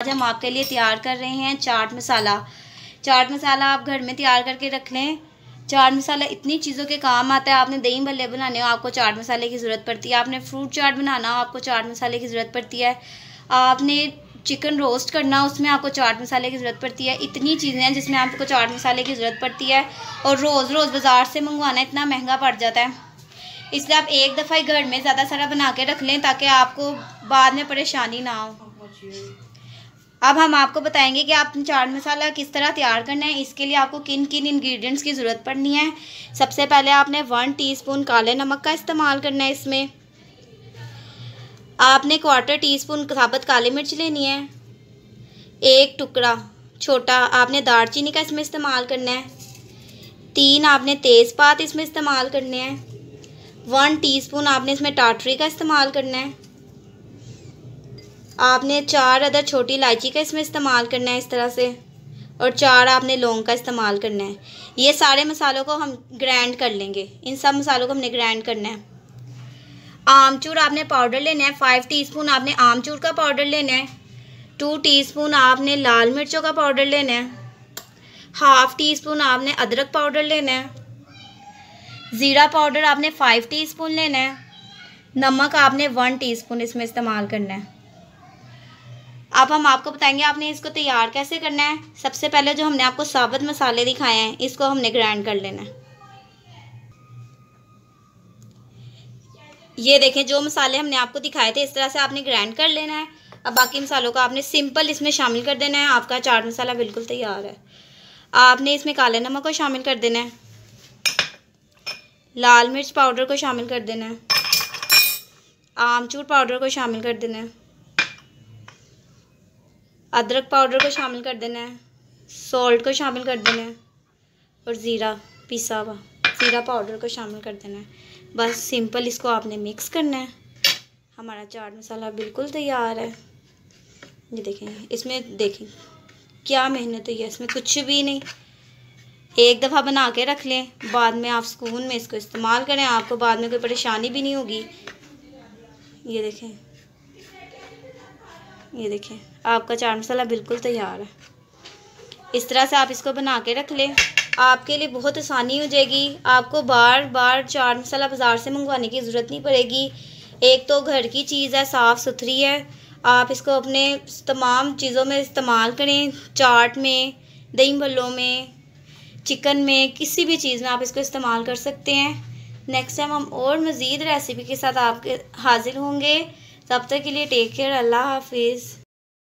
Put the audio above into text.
आज हम आपके लिए तैयार कर रहे हैं चाट मसाला। चाट मसाला आप घर में तैयार करके रख लें। चाट मसाला इतनी चीज़ों के काम आता है। आपने दही भल्ले बनाने हो, आपको चाट मसाले की ज़रूरत पड़ती है। आपने फ्रूट चाट बनाना हो, आपको चाट मसाले की ज़रूरत पड़ती है। आपने चिकन रोस्ट करना, उसमें आपको चाट मसाले की ज़रूरत पड़ती है। इतनी चीज़ें हैं जिसमें आपको चाट मसाले की ज़रूरत पड़ती है, और रोज़ रोज़ बाज़ार से मंगवाना इतना महंगा पड़ जाता है। इसलिए आप एक दफ़ा ही घर में ज़्यादा सारा बना के रख लें ताकि आपको बाद में परेशानी ना हो। अब हम आपको बताएंगे कि आप चाट मसाला किस तरह तैयार करना है। इसके लिए आपको किन किन इंग्रेडिएंट्स की ज़रूरत पड़नी है। सबसे पहले आपने 1 टीस्पून काले नमक का इस्तेमाल करना है। इसमें आपने 1/4 टीस्पून साबुत काली मिर्च लेनी है। 1 टुकड़ा छोटा आपने दालचीनी का इसमें इस्तेमाल करना है। 3 आपने तेज़पात इसमें इस्तेमाल करने हैं। 1 टीस्पून आपने इसमें टाटरी का इस्तेमाल करना है। आपने 4 अदर छोटी इलायची का इसमें इस्तेमाल करना है इस तरह से, और 4 आपने लौंग का इस्तेमाल करना है। ये सारे मसालों को हम ग्राइंड कर लेंगे। इन सब मसालों को हमने ग्राइंड करना है। आमचूर आपने पाउडर लेना है। 5 टीस्पून आपने आमचूर का पाउडर लेना है। 2 टीस्पून आपने लाल मिर्चों का पाउडर लेना है। 1/2 टीस्पून आपने अदरक पाउडर लेना है। ज़ीरा पाउडर आपने 5 टीस्पून लेना है। नमक आपने 1 टीस्पून इसमें इस्तेमाल करना है। अब हम आपको बताएंगे आपने इसको तैयार कैसे करना है। सबसे पहले जो हमने आपको साबुत मसाले दिखाए हैं, इसको हमने ग्राइंड कर लेना है। ये देखें, जो मसाले हमने आपको दिखाए थे इस तरह से आपने ग्राइंड कर लेना है। अब बाकी मसालों को आपने सिंपल इसमें शामिल कर देना है। आपका चाट मसाला बिल्कुल तैयार है। आपने इसमें काले नमक को शामिल कर देना है। लाल मिर्च पाउडर को शामिल कर देना है। आमचूर पाउडर को शामिल कर देना है। अदरक पाउडर को शामिल कर देना है। सॉल्ट को शामिल कर देना है, और ज़ीरा पिसा हुआ ज़ीरा पाउडर को शामिल कर देना है। बस सिंपल इसको आपने मिक्स करना है। हमारा चाट मसाला बिल्कुल तैयार है। ये देखें, इसमें देखें क्या मेहनत हुई है, इसमें कुछ भी नहीं। एक दफ़ा बना के रख लें, बाद में आप सुकून में इसको इस्तेमाल करें, आपको बाद में कोई परेशानी भी नहीं होगी। ये देखें, ये देखें, आपका चाट मसाला बिल्कुल तैयार है। इस तरह से आप इसको बना के रख लें, आपके लिए बहुत आसानी हो जाएगी। आपको बार बार चाट मसाला बाज़ार से मंगवाने की ज़रूरत नहीं पड़ेगी। एक तो घर की चीज़ है, साफ़ सुथरी है। आप इसको अपने तमाम चीज़ों में इस्तेमाल करें। चाट में, दही भल्लों में, चिकन में, किसी भी चीज़ में आप इसको इस्तेमाल कर सकते हैं। नेक्स्ट टाइम हम और मज़ीद रेसिपी के साथ आपके हाजिर होंगे। तब तक के लिए टेक केयर। अल्लाह हाफिज़।